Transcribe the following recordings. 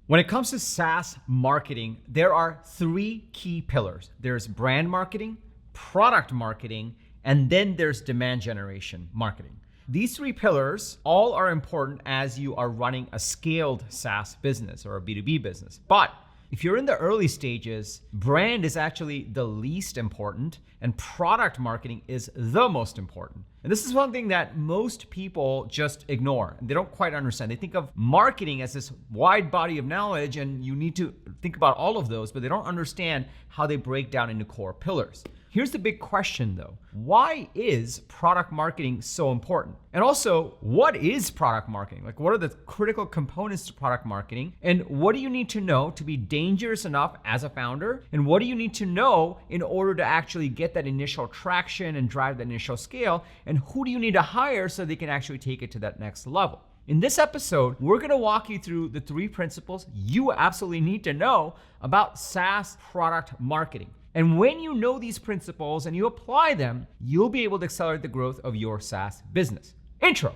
When it comes to SaaS marketing, there are three key pillars. There's brand marketing, product marketing, and then there's demand generation marketing. These three pillars all are important as you are running a scaled SaaS business or a B2B business. But if you're in the early stages, brand is actually the least important and product marketing is the most important. And this is one thing that most people just ignore. They don't quite understand. They think of marketing as this wide body of knowledge and you need to think about all of those, but they don't understand how they break down into core pillars. Here's the big question though. Why is product marketing so important? And also, what is product marketing? Like, what are the critical components to product marketing? And what do you need to know to be dangerous enough as a founder? And what do you need to know in order to actually get that initial traction and drive that initial scale? And who do you need to hire so they can actually take it to that next level? In this episode, we're gonna walk you through the three principles you absolutely need to know about SaaS product marketing. And when you know these principles and you apply them, you'll be able to accelerate the growth of your SaaS business. Intro.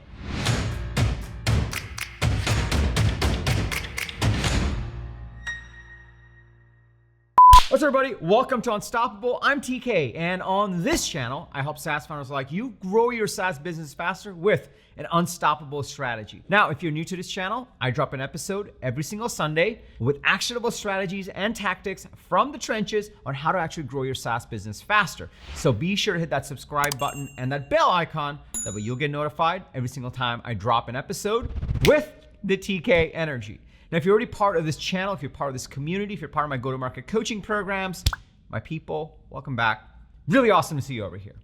What's up, everybody? Welcome to Unstoppable. I'm TK, and on this channel, I help SaaS founders like you grow your SaaS business faster with an unstoppable strategy. Now, if you're new to this channel, I drop an episode every single Sunday with actionable strategies and tactics from the trenches on how to actually grow your SaaS business faster. So be sure to hit that subscribe button and that bell icon. That way you'll get notified every single time I drop an episode with the TK energy. Now, if you're already part of this channel, if you're part of this community, if you're part of my go-to-market coaching programs, my people, welcome back. Really awesome to see you over here.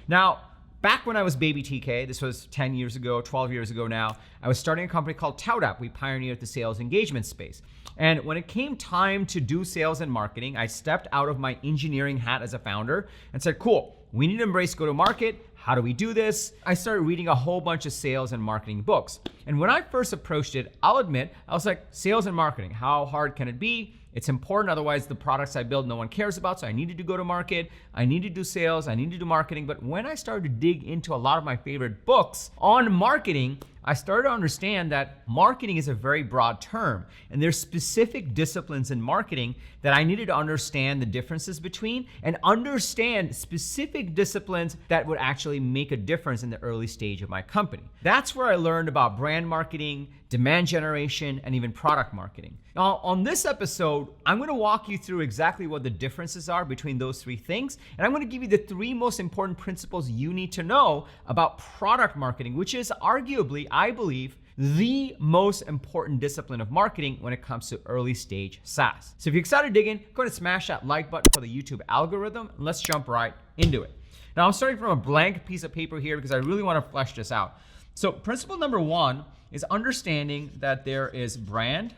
Now, back when I was baby TK, this was 10 years ago, 12 years ago now, I was starting a company called ToutApp. We pioneered the sales engagement space. And when it came time to do sales and marketing, I stepped out of my engineering hat as a founder and said, cool, we need to embrace go-to-market. How do we do this? I started reading a whole bunch of sales and marketing books. And when I first approached it, I'll admit, I was like, sales and marketing, how hard can it be? It's important, otherwise the products I build no one cares about, so I need to do go-to-market, I need to do sales, I need to do marketing. But when I started to dig into a lot of my favorite books on marketing, I started to understand that marketing is a very broad term, and there's specific disciplines in marketing that I needed to understand the differences between and understand specific disciplines that would actually make a difference in the early stage of my company. That's where I learned about brand marketing, demand generation, and even product marketing. Now, on this episode, I'm gonna walk you through exactly what the differences are between those three things, and I'm gonna give you the three most important principles you need to know about product marketing, which is arguably, I believe, the most important discipline of marketing when it comes to early stage SaaS. So if you're excited to dig in, go ahead and smash that like button for the YouTube algorithm, and let's jump right into it. Now, I'm starting from a blank piece of paper here because I really wanna flesh this out. So principle number one is understanding that there is brand,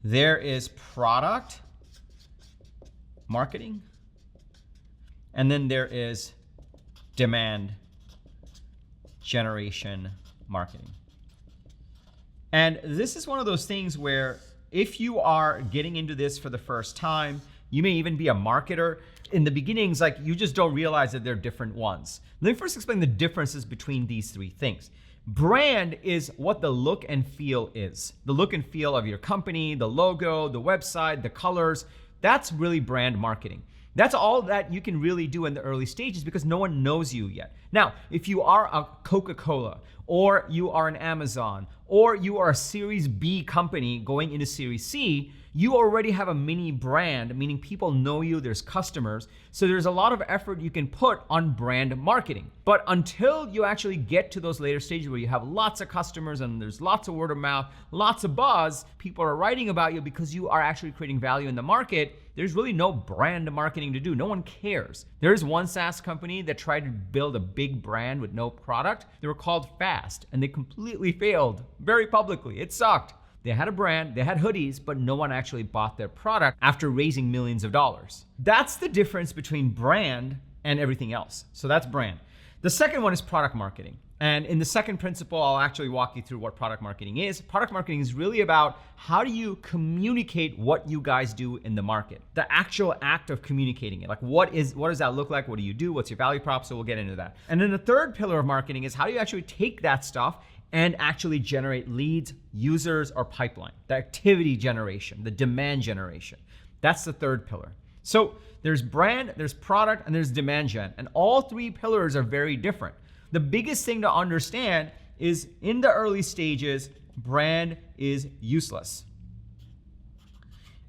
there is product marketing, and then there is demand generation marketing. And this is one of those things where if you are getting into this for the first time, you may even be a marketer. In the beginnings, like, you just don't realize that they're different ones. Let me first explain the differences between these three things. Brand is what the look and feel is. The look and feel of your company, the logo, the website, the colors. That's really brand marketing. That's all that you can really do in the early stages because no one knows you yet. Now, if you are a Coca-Cola, or you are an Amazon, or you are a Series B company going into Series C, you already have a mini brand, meaning people know you, there's customers. So there's a lot of effort you can put on brand marketing. But until you actually get to those later stages where you have lots of customers and there's lots of word of mouth, lots of buzz, people are writing about you because you are actually creating value in the market, there's really no brand marketing to do. No one cares. There's one SaaS company that tried to build a big brand with no product. They were called Fast, and they completely failed very publicly. It sucked. They had a brand, they had hoodies, but no one actually bought their product after raising millions of dollars. That's the difference between brand and everything else. So that's brand. The second one is product marketing. And in the second principle, I'll actually walk you through what product marketing is. Product marketing is really about how do you communicate what you guys do in the market, the actual act of communicating it. Like, what does that look like? What do you do? What's your value prop? So we'll get into that. And then the third pillar of marketing is how do you actually take that stuff and actually generate leads, users, or pipeline. The activity generation, the demand generation. That's the third pillar. So there's brand, there's product, and there's demand gen. And all three pillars are very different. The biggest thing to understand is in the early stages, brand is useless.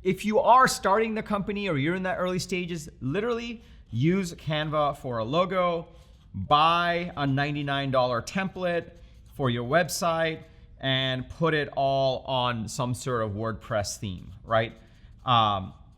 If you are starting the company or you're in the early stages, literally use Canva for a logo, buy a $99 template for your website, and put it all on some sort of WordPress theme, right?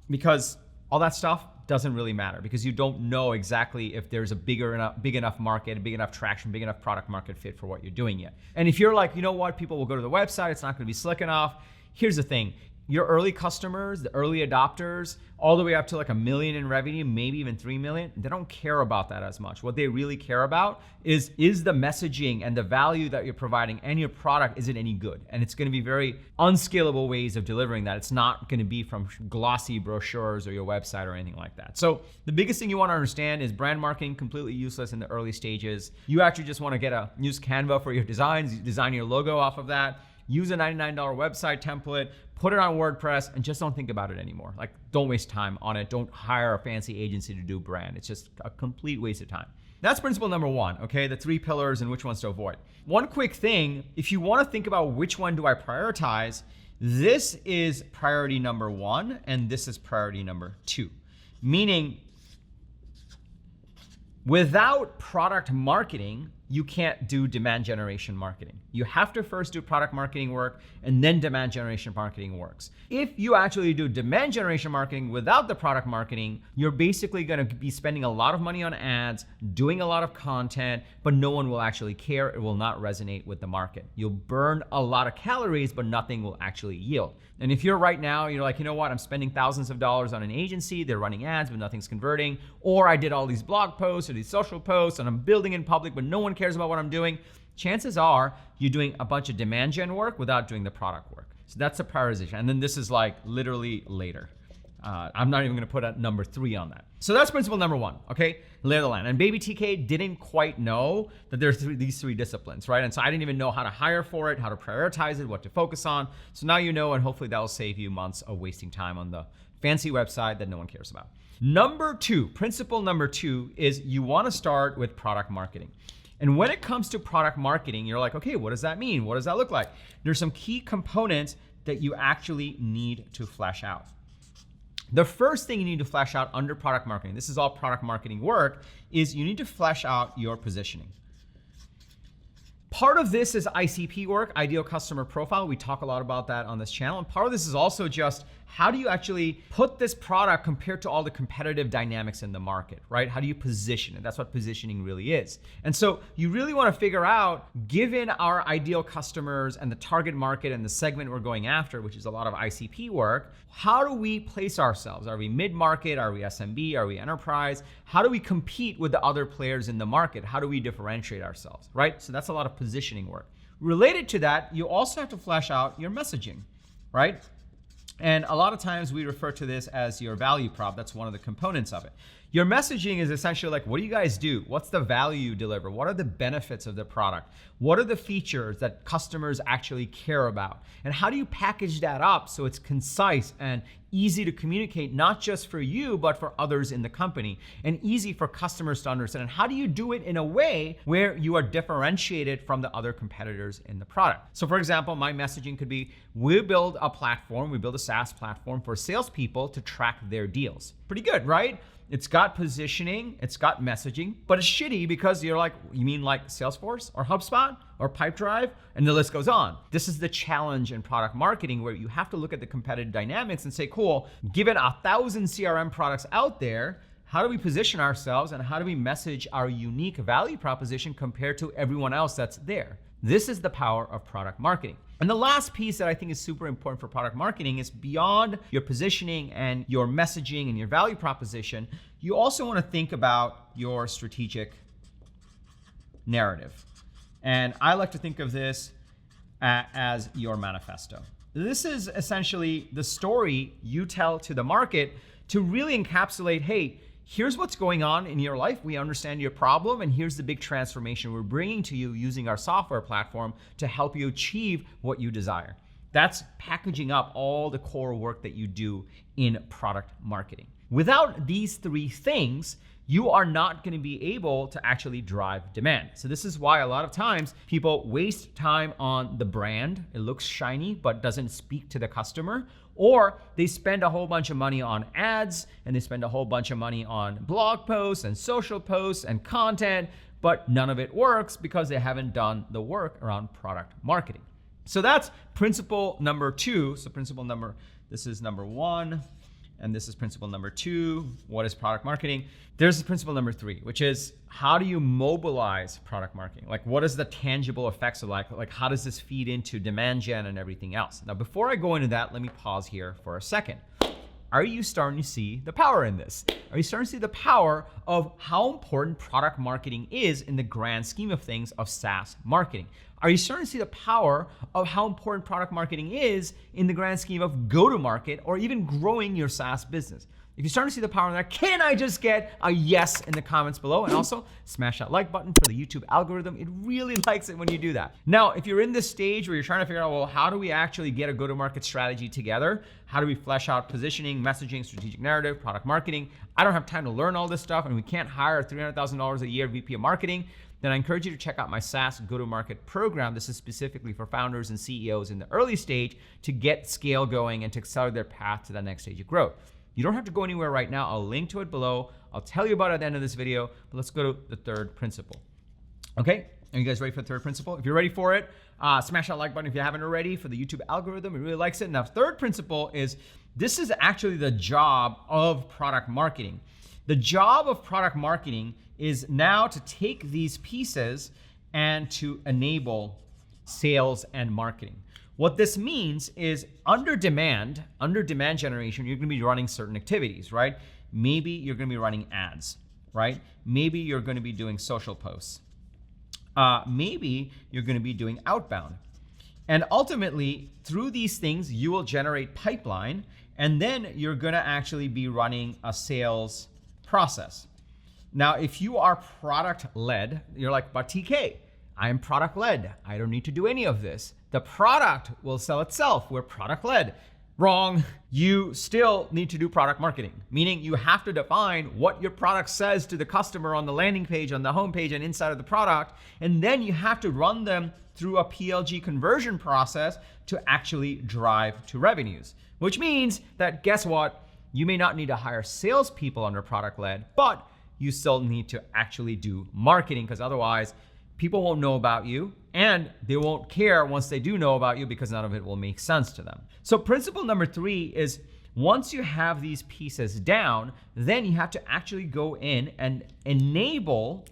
Because all that stuff doesn't really matter because you don't know exactly if there's a big enough market, a big enough traction, big enough product market fit for what you're doing yet. And if you're like, you know what, people will go to the website, it's not gonna be slick enough. Here's the thing, your early customers, the early adopters, all the way up to like $1 million in revenue, maybe even 3 million, they don't care about that as much. What they really care about is the messaging and the value that you're providing and your product, is it any good? And it's gonna be very unscalable ways of delivering that. It's not gonna be from glossy brochures or your website or anything like that. So the biggest thing you wanna understand is brand marketing, completely useless in the early stages. You actually just wanna use Canva for your designs, design your logo off of that, use a $99 website template, put it on WordPress, and just don't think about it anymore. Like, don't waste time on it. Don't hire a fancy agency to do brand. It's just a complete waste of time. That's principle number one, okay? The three pillars and which ones to avoid. One quick thing, if you wanna think about which one do I prioritize, this is priority number one, and this is priority number two. Meaning, without product marketing, you can't do demand generation marketing. You have to first do product marketing work and then demand generation marketing works. If you actually do demand generation marketing without the product marketing, you're basically gonna be spending a lot of money on ads, doing a lot of content, but no one will actually care. It will not resonate with the market. You'll burn a lot of calories, but nothing will actually yield. And if you're right now, you're like, you know what, I'm spending thousands of dollars on an agency, they're running ads, but nothing's converting, or I did all these blog posts or these social posts and I'm building in public, but no one cares about what I'm doing, chances are you're doing a bunch of demand gen work without doing the product work. So that's the prioritization. And then this is like literally later. I'm not even gonna put a number 3 on that. So that's principle number 1, okay? Lay of the land. And baby TK didn't quite know that there's these 3 disciplines, right? And so I didn't even know how to hire for it, how to prioritize it, what to focus on. So now you know, and hopefully that'll save you months of wasting time on the fancy website that no one cares about. Number 2, principle number 2 is you wanna start with product marketing. And when it comes to product marketing, you're like, okay, what does that mean? What does that look like? There's some key components that you actually need to flesh out. The first thing you need to flesh out under product marketing, this is all product marketing work, is you need to flesh out your positioning. Part of this is ICP work, ideal customer profile. We talk a lot about that on this channel. And part of this is also just how do you actually put this product compared to all the competitive dynamics in the market, right? How do you position it? That's what positioning really is. And so you really want to figure out, given our ideal customers and the target market and the segment we're going after, which is a lot of ICP work, how do we place ourselves? Are we mid-market? Are we SMB? Are we enterprise? How do we compete with the other players in the market? How do we differentiate ourselves, right? So that's a lot of positioning work. Related to that, you also have to flesh out your messaging, right? And a lot of times we refer to this as your value prop. That's one of the components of it. Your messaging is essentially like, what do you guys do? What's the value you deliver? What are the benefits of the product? What are the features that customers actually care about? And how do you package that up so it's concise and easy to communicate, not just for you, but for others in the company, and easy for customers to understand? And how do you do it in a way where you are differentiated from the other competitors in the product? So for example, my messaging could be, we build a platform, we build a SaaS platform for salespeople to track their deals. Pretty good, right? It's got positioning, it's got messaging, but it's shitty because you're like, you mean like Salesforce or HubSpot or Pipedrive? And the list goes on. This is the challenge in product marketing where you have to look at the competitive dynamics and say, cool, given 1,000 CRM products out there, how do we position ourselves and how do we message our unique value proposition compared to everyone else that's there? This is the power of product marketing. And the last piece that I think is super important for product marketing is beyond your positioning and your messaging and your value proposition, you also want to think about your strategic narrative. And I like to think of this as your manifesto. This is essentially the story you tell to the market to really encapsulate, hey, here's what's going on in your life. We understand your problem, and here's the big transformation we're bringing to you using our software platform to help you achieve what you desire. That's packaging up all the core work that you do in product marketing. Without these three things, you are not going to be able to actually drive demand. So this is why a lot of times people waste time on the brand. It looks shiny, but doesn't speak to the customer. Or they spend a whole bunch of money on ads, and they spend a whole bunch of money on blog posts and social posts and content, but none of it works because they haven't done the work around product marketing. So that's principle number 2. So this is number 1, and this is principle number 2. What is product marketing? There's principle number 3, which is how do you mobilize product marketing? Like, what is the tangible effects of like how does this feed into demand gen and everything else? Now, before I go into that, let me pause here for a second. Are you starting to see the power in this? Are you starting to see the power of how important product marketing is in the grand scheme of things of SaaS marketing? Are you starting to see the power of how important product marketing is in the grand scheme of go-to-market or even growing your SaaS business? If you're starting to see the power in that, can I just get a yes in the comments below? And also smash that like button for the YouTube algorithm. It really likes it when you do that. Now, if you're in this stage where you're trying to figure out, well, how do we actually get a go-to-market strategy together? How do we flesh out positioning, messaging, strategic narrative, product marketing? I don't have time to learn all this stuff, and we can't hire $300,000 a year VP of marketing. Then I encourage you to check out my SaaS go-to-market program. This is specifically for founders and CEOs in the early stage to get scale going and to accelerate their path to that next stage of growth. You don't have to go anywhere right now. I'll link to it below. I'll tell you about it at the end of this video, but let's go to the third principle. Okay, are you guys ready for the third principle? If you're ready for it, smash that like button if you haven't already for the YouTube algorithm. It really likes it. Now, third principle is this is actually the job of product marketing. The job of product marketing is now to take these pieces and to enable sales and marketing. What this means is under demand generation, you're gonna be running certain activities, right? Maybe you're gonna be running ads, right? Maybe you're gonna be doing social posts. Maybe you're gonna be doing outbound. And ultimately, through these things, you will generate pipeline, and then you're gonna actually be running a sales process. Now, if you are product-led, you're like, but TK, I'm product-led. I don't need to do any of this. The product will sell itself. We're product-led. Wrong. You still need to do product marketing, meaning you have to define what your product says to the customer on the landing page, on the homepage, and inside of the product. And then you have to run them through a PLG conversion process to actually drive to revenues, which means that guess what? You may not need to hire salespeople under product-led, but you still need to actually do marketing because otherwise people won't know about you and they won't care once they do know about you because none of it will make sense to them. So principle number 3 is once you have these pieces down, then you have to actually go in and enable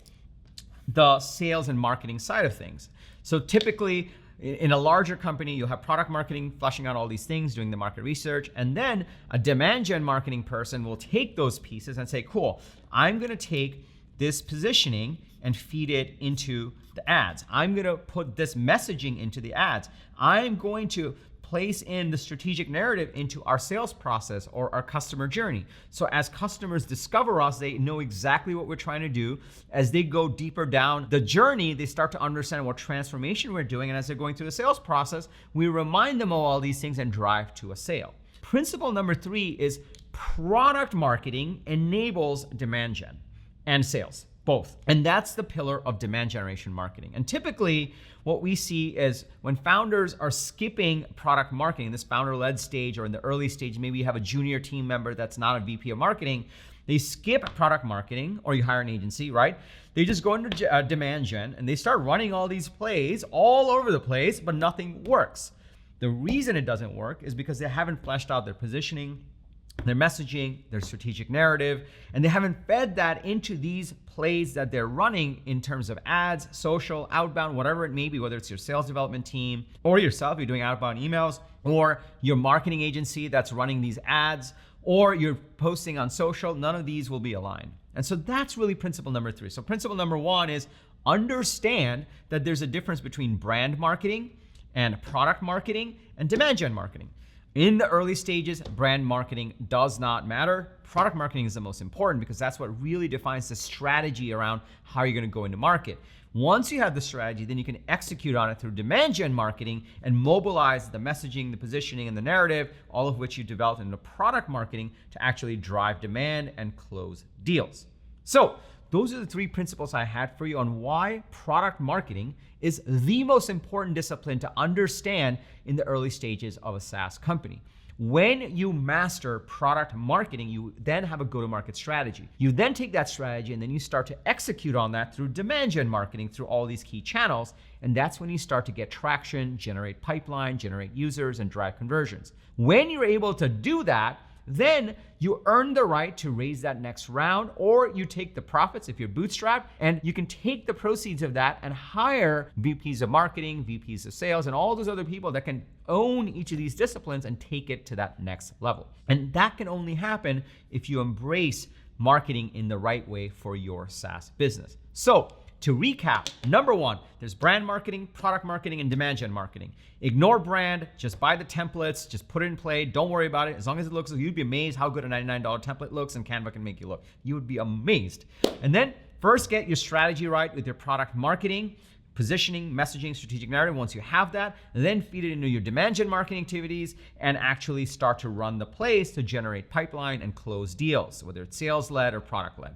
the sales and marketing side of things. So typically in a larger company, you'll have product marketing fleshing out all these things, doing the market research, and then a demand gen marketing person will take those pieces and say, cool, I'm gonna take this positioning and feed it into the ads. I'm gonna put this messaging into the ads. I'm going to place in the strategic narrative into our sales process or our customer journey. So as customers discover us, they know exactly what we're trying to do. As they go deeper down the journey, they start to understand what transformation we're doing. And as they're going through the sales process, we remind them of all these things and drive to a sale. Principle number 3 is product marketing enables demand gen and sales, both. And that's the pillar of demand generation marketing. And typically what we see is when founders are skipping product marketing, this founder-led stage or in the early stage, maybe you have a junior team member that's not a VP of marketing, they skip product marketing or you hire an agency, right? They just go into demand gen and they start running all these plays all over the place, but nothing works. The reason it doesn't work is because they haven't fleshed out their positioning, their messaging, their strategic narrative, and they haven't fed that into these plays that they're running in terms of ads, social, outbound, whatever it may be, whether it's your sales development team or yourself, you're doing outbound emails, or your marketing agency that's running these ads, or you're posting on social, none of these will be aligned. And so that's really principle number 3. So principle number 1 is understand that there's a difference between brand marketing and product marketing and demand gen marketing. In the early stages, brand marketing does not matter. Product marketing is the most important because that's what really defines the strategy around how you're going to go into market. Once you have the strategy, then you can execute on it through demand gen marketing and mobilize the messaging, the positioning, and the narrative, all of which you develop into product marketing to actually drive demand and close deals. So those are the 3 principles I had for you on why product marketing is the most important discipline to understand in the early stages of a SaaS company. When you master product marketing, you then have a go-to-market strategy. You then take that strategy and then you start to execute on that through demand gen marketing through all these key channels. And that's when you start to get traction, generate pipeline, generate users, and drive conversions. When you're able to do that, then you earn the right to raise that next round, or you take the profits if you're bootstrapped, and you can take the proceeds of that and hire VPs of marketing, VPs of sales, and all those other people that can own each of these disciplines and take it to that next level. And that can only happen if you embrace marketing in the right way for your SaaS business. So to recap, number 1, there's brand marketing, product marketing, and demand gen marketing. Ignore brand, just buy the templates, just put it in play, don't worry about it. As long as it looks, you'd be amazed how good a $99 template looks and Canva can make you look. You would be amazed. And then first get your strategy right with your product marketing, positioning, messaging, strategic narrative. Once you have that, then feed it into your demand gen marketing activities and actually start to run the plays to generate pipeline and close deals, whether it's sales-led or product-led.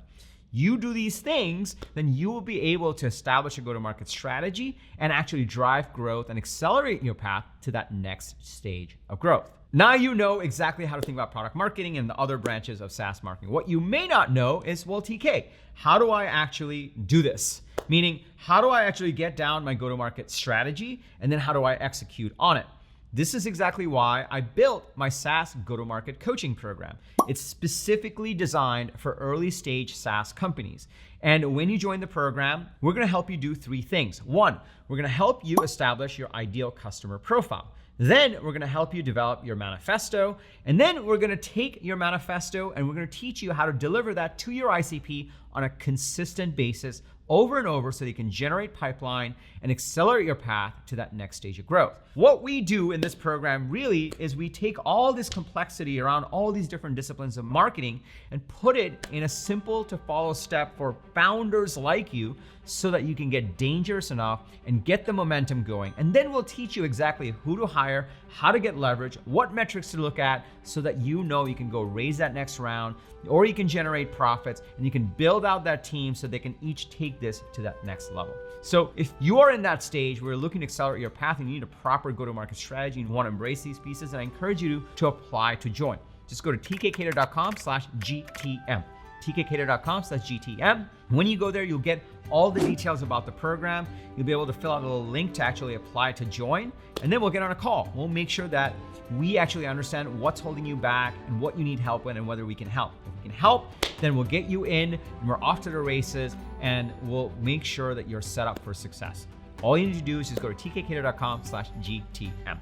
You do these things, then you will be able to establish a go-to-market strategy and actually drive growth and accelerate your path to that next stage of growth. Now you know exactly how to think about product marketing and the other branches of SaaS marketing. What you may not know is, well, TK, how do I actually do this? Meaning, how do I actually get down my go-to-market strategy, and then how do I execute on it? This is exactly why I built my SaaS go-to-market coaching program. It's specifically designed for early stage SaaS companies. And when you join the program, we're gonna help you do 3 things. 1, we're gonna help you establish your ideal customer profile. Then we're gonna help you develop your manifesto. And then we're gonna take your manifesto and we're gonna teach you how to deliver that to your ICP on a consistent basis over and over so that you can generate pipeline and accelerate your path to that next stage of growth. What we do in this program really is we take all this complexity around all these different disciplines of marketing and put it in a simple to follow step for founders like you so that you can get dangerous enough and get the momentum going. And then we'll teach you exactly who to hire, how to get leverage, what metrics to look at so that you know you can go raise that next round, or you can generate profits and you can build out that team so they can each take this to that next level. So if you are in that stage where you're looking to accelerate your path and you need a proper go-to-market strategy and you want to embrace these pieces, then I encourage you to apply to join. Just go to tkkader.com/GTM. tkkader.com/GTM. When you go there, you'll get all the details about the program. You'll be able to fill out a little link to actually apply to join, and then we'll get on a call. We'll make sure that we actually understand what's holding you back and what you need help with and whether we can help. If we can help, then we'll get you in and we're off to the races, and we'll make sure that you're set up for success. All you need to do is just go to tkkader.com/GTM.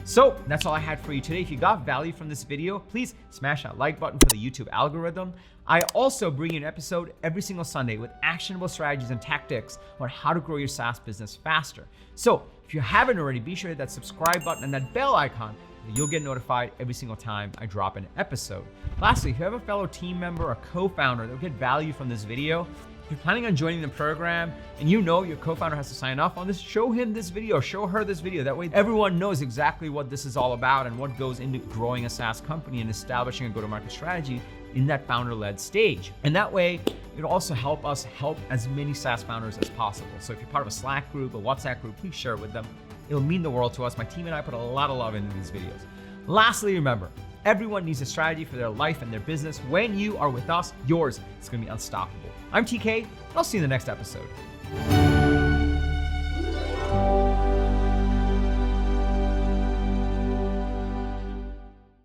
So that's all I had for you today. If you got value from this video, please smash that like button for the YouTube algorithm. I also bring you an episode every single Sunday with actionable strategies and tactics on how to grow your SaaS business faster. So if you haven't already, be sure to hit that subscribe button and that bell icon. You'll get notified every single time I drop an episode. Lastly, if you have a fellow team member or co-founder that will get value from this video, if you're planning on joining the program and you know your co-founder has to sign off on this, show him this video, show her this video. That way everyone knows exactly what this is all about and what goes into growing a SaaS company and establishing a go-to-market strategy in that founder-led stage. And that way, it'll also help us help as many SaaS founders as possible. So if you're part of a Slack group, a WhatsApp group, please share it with them. It'll mean the world to us. My team and I put a lot of love into these videos. Lastly, remember, everyone needs a strategy for their life and their business. When you are with us, yours is going to be unstoppable. I'm TK, and I'll see you in the next episode.